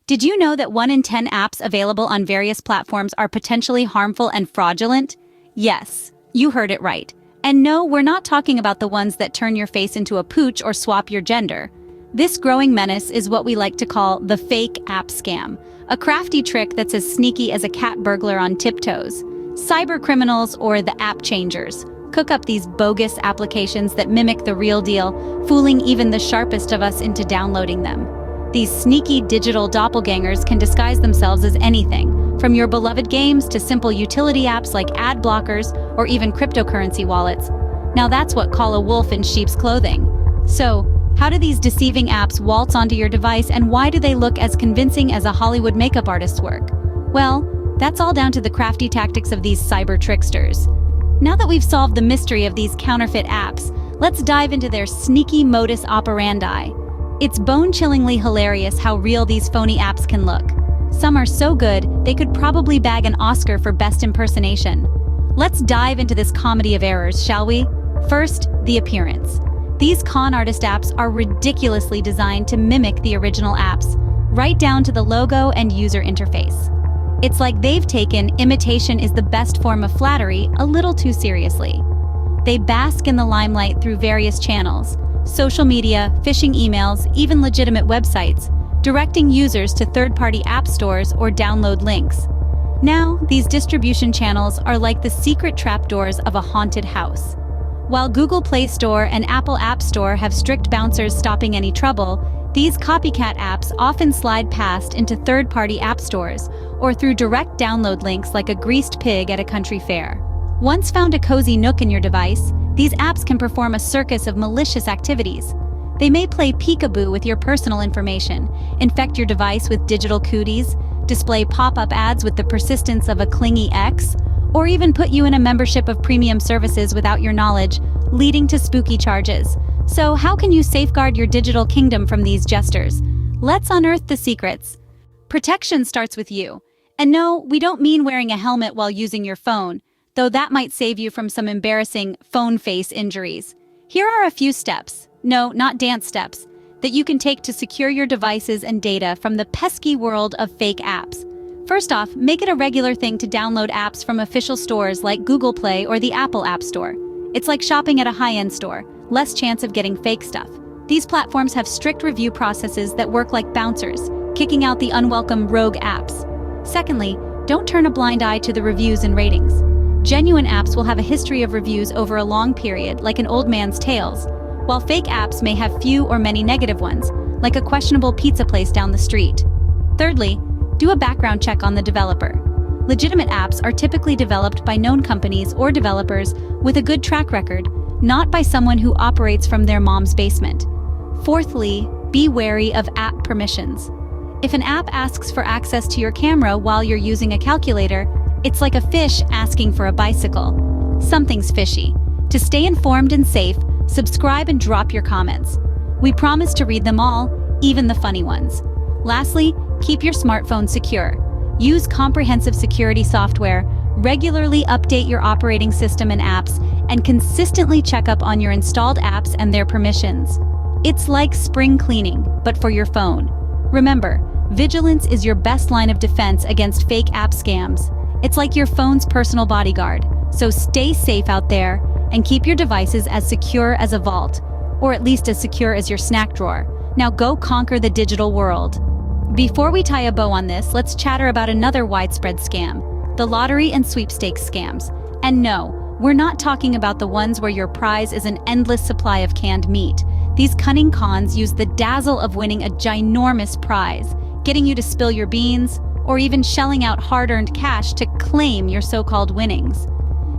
Did you know that 1 in 10 apps available on various platforms are potentially harmful and fraudulent? Yes, you heard it right. And no, we're not talking about the ones that turn your face into a pooch or swap your gender. This growing menace is what we like to call the fake app scam, a crafty trick that's as sneaky as a cat burglar on tiptoes. Cyber criminals, or the app changers, cook up these bogus applications that mimic the real deal, fooling even the sharpest of us into downloading them. These sneaky digital doppelgangers can disguise themselves as anything, from your beloved games to simple utility apps like ad blockers or even cryptocurrency wallets. Now that's what call a wolf in sheep's clothing. So, how do these deceiving apps waltz onto your device, and why do they look as convincing as a Hollywood makeup artist's work? Well, that's all down to the crafty tactics of these cyber tricksters. Now that we've solved the mystery of these counterfeit apps, let's dive into their sneaky modus operandi. It's bone-chillingly hilarious how real these phony apps can look. Some are so good, they could probably bag an Oscar for best impersonation. Let's dive into this comedy of errors, shall we? First, the appearance. These con artist apps are ridiculously designed to mimic the original apps, right down to the logo and user interface. It's like they've taken imitation is the best form of flattery a little too seriously. They bask in the limelight through various channels: social media, phishing emails, even legitimate websites, directing users to third-party app stores or download links. Now, these distribution channels are like the secret trapdoors of a haunted house. While Google Play Store and Apple App Store have strict bouncers stopping any trouble, these copycat apps often slide past into third-party app stores or through direct download links like a greased pig at a country fair. Once found a cozy nook in your device, these apps can perform a circus of malicious activities. They may play peekaboo with your personal information, infect your device with digital cooties, display pop-up ads with the persistence of a clingy ex, or even put you in a membership of premium services without your knowledge, leading to spooky charges. So how can you safeguard your digital kingdom from these jesters? Let's unearth the secrets. Protection starts with you. And no, we don't mean wearing a helmet while using your phone, though that might save you from some embarrassing phone face injuries. Here are a few steps, no, not dance steps, that you can take to secure your devices and data from the pesky world of fake apps. First off, make it a regular thing to download apps from official stores like Google Play or the Apple App Store. It's like shopping at a high-end store, less chance of getting fake stuff. These platforms have strict review processes that work like bouncers, kicking out the unwelcome rogue apps. Secondly, don't turn a blind eye to the reviews and ratings. Genuine apps will have a history of reviews over a long period, like an old man's tales, while fake apps may have few or many negative ones, like a questionable pizza place down the street. Thirdly, do a background check on the developer. Legitimate apps are typically developed by known companies or developers with a good track record, not by someone who operates from their mom's basement. Fourthly, be wary of app permissions. If an app asks for access to your camera while you're using a calculator, it's like a fish asking for a bicycle. Something's fishy. To stay informed and safe, subscribe and drop your comments. We promise to read them all, even the funny ones. Lastly, keep your smartphone secure. Use comprehensive security software, regularly update your operating system and apps, and consistently check up on your installed apps and their permissions. It's like spring cleaning, but for your phone. Remember, vigilance is your best line of defense against fake app scams. It's like your phone's personal bodyguard, so stay safe out there and keep your devices as secure as a vault, or at least as secure as your snack drawer. Now go conquer the digital world. Before we tie a bow on this, let's chatter about another widespread scam, the lottery and sweepstakes scams. And no, we're not talking about the ones where your prize is an endless supply of canned meat. These cunning cons use the dazzle of winning a ginormous prize, getting you to spill your beans, or even shelling out hard-earned cash to claim your so-called winnings.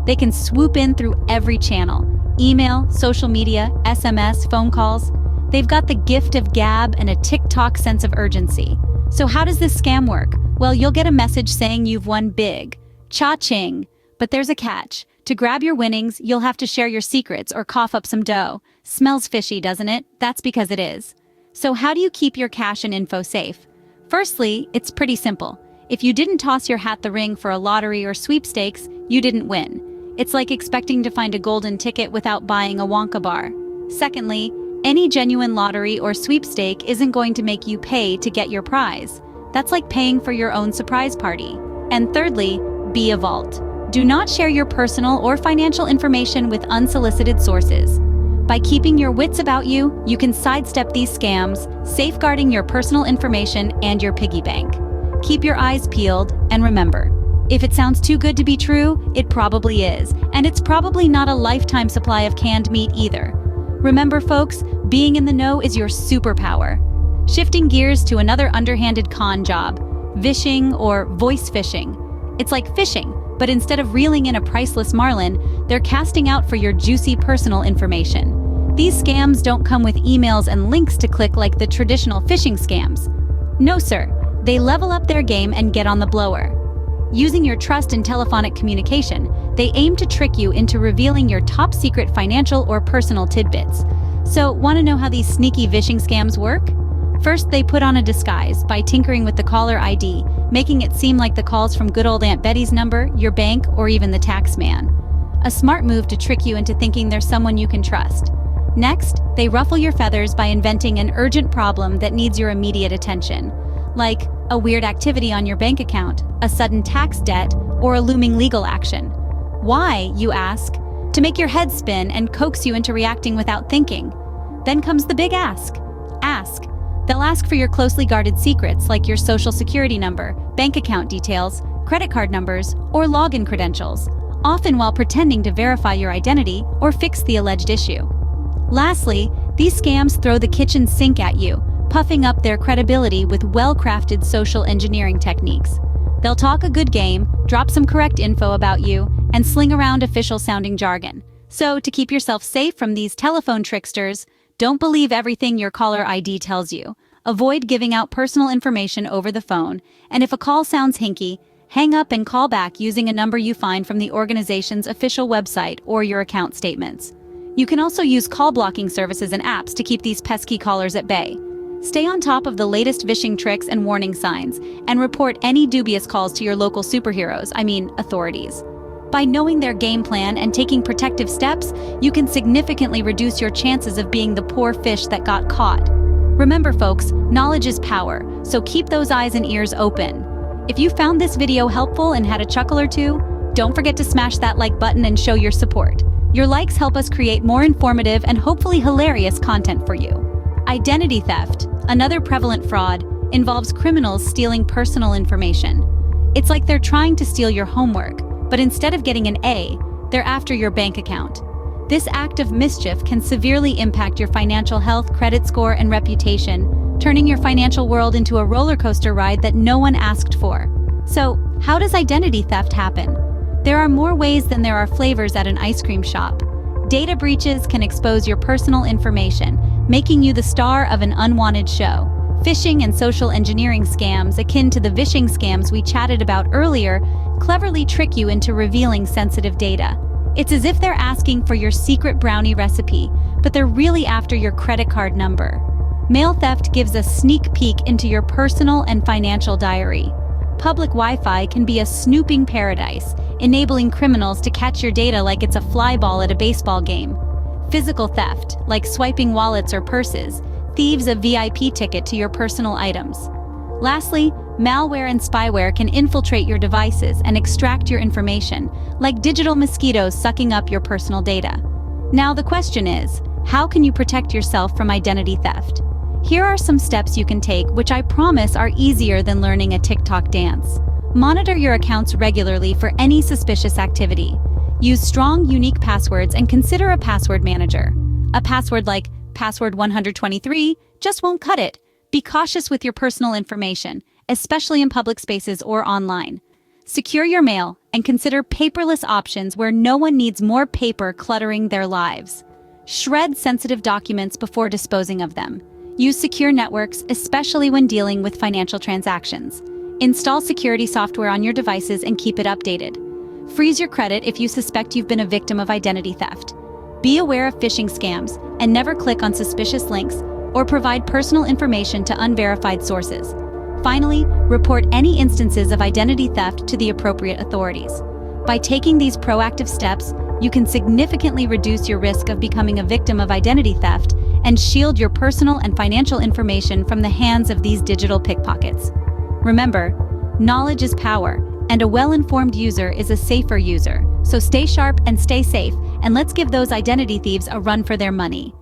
They can swoop in through every channel: email, social media, SMS, phone calls. They've got the gift of gab and a TikTok sense of urgency. So how does this scam work? Well, you'll get a message saying you've won big. Cha-ching! But there's a catch. To grab your winnings, you'll have to share your secrets or cough up some dough. Smells fishy, doesn't it? That's because it is. So how do you keep your cash and info safe? Firstly, it's pretty simple. If you didn't toss your hat the ring for a lottery or sweepstakes, you didn't win. It's like expecting to find a golden ticket without buying a Wonka bar. Secondly, any genuine lottery or sweepstake isn't going to make you pay to get your prize. That's like paying for your own surprise party. And thirdly, be a vault. Do not share your personal or financial information with unsolicited sources. By keeping your wits about you, you can sidestep these scams, safeguarding your personal information and your piggy bank. Keep your eyes peeled, and remember, if it sounds too good to be true, it probably is, and it's probably not a lifetime supply of canned meat either. Remember, folks, being in the know is your superpower. Shifting gears to another underhanded con job, vishing or voice phishing. It's like fishing, but instead of reeling in a priceless marlin, they're casting out for your juicy personal information. These scams don't come with emails and links to click like the traditional phishing scams. No, sir. They level up their game and get on the blower. Using your trust in telephonic communication, they aim to trick you into revealing your top secret financial or personal tidbits. So, want to know how these sneaky vishing scams work? First, they put on a disguise by tinkering with the caller ID, making it seem like the call's from good old Aunt Betty's number, your bank, or even the tax man. A smart move to trick you into thinking they're someone you can trust. Next, they ruffle your feathers by inventing an urgent problem that needs your immediate attention, like a weird activity on your bank account, a sudden tax debt, or a looming legal action. Why, you ask? To make your head spin and coax you into reacting without thinking. Then comes the big ask. Ask. They'll ask for your closely guarded secrets like your social security number, bank account details, credit card numbers, or login credentials, often while pretending to verify your identity or fix the alleged issue. Lastly, these scams throw the kitchen sink at you, puffing up their credibility with well-crafted social engineering techniques. They'll talk a good game, drop some correct info about you, and sling around official-sounding jargon. So, to keep yourself safe from these telephone tricksters, don't believe everything your caller ID tells you. Avoid giving out personal information over the phone, and if a call sounds hinky, hang up and call back using a number you find from the organization's official website or your account statements. You can also use call blocking services and apps to keep these pesky callers at bay. Stay on top of the latest phishing tricks and warning signs, and report any dubious calls to your local authorities. By knowing their game plan and taking protective steps, you can significantly reduce your chances of being the poor fish that got caught. Remember, folks, knowledge is power, so keep those eyes and ears open. If you found this video helpful and had a chuckle or two, don't forget to smash that like button and show your support. Your likes help us create more informative and hopefully hilarious content for you. Identity theft, another prevalent fraud, involves criminals stealing personal information. It's like they're trying to steal your homework, but instead of getting an A, they're after your bank account. This act of mischief can severely impact your financial health, credit score, and reputation, turning your financial world into a roller coaster ride that no one asked for. So, how does identity theft happen? There are more ways than there are flavors at an ice cream shop. Data breaches can expose your personal information, making you the star of an unwanted show. Phishing and social engineering scams, akin to the vishing scams we chatted about earlier, cleverly trick you into revealing sensitive data. It's as if they're asking for your secret brownie recipe, but they're really after your credit card number. Mail theft gives a sneak peek into your personal and financial diary. Public Wi-Fi can be a snooping paradise, enabling criminals to catch your data like it's a fly ball at a baseball game. Physical theft, like swiping wallets or purses, thieves a VIP ticket to your personal items. Lastly, malware and spyware can infiltrate your devices and extract your information, like digital mosquitoes sucking up your personal data. Now the question is, how can you protect yourself from identity theft? Here are some steps you can take, which I promise are easier than learning a TikTok dance. Monitor your accounts regularly for any suspicious activity. Use strong, unique passwords and consider a password manager. A password like password 123 just won't cut it. Be cautious with your personal information, especially in public spaces or online. Secure your mail and consider paperless options where no one needs more paper cluttering their lives. Shred sensitive documents before disposing of them. Use secure networks, especially when dealing with financial transactions. Install security software on your devices and keep it updated. Freeze your credit if you suspect you've been a victim of identity theft. Be aware of phishing scams and never click on suspicious links or provide personal information to unverified sources. Finally, report any instances of identity theft to the appropriate authorities. By taking these proactive steps, you can significantly reduce your risk of becoming a victim of identity theft and shield your personal and financial information from the hands of these digital pickpockets. Remember, knowledge is power, and a well-informed user is a safer user. So stay sharp and stay safe, and let's give those identity thieves a run for their money.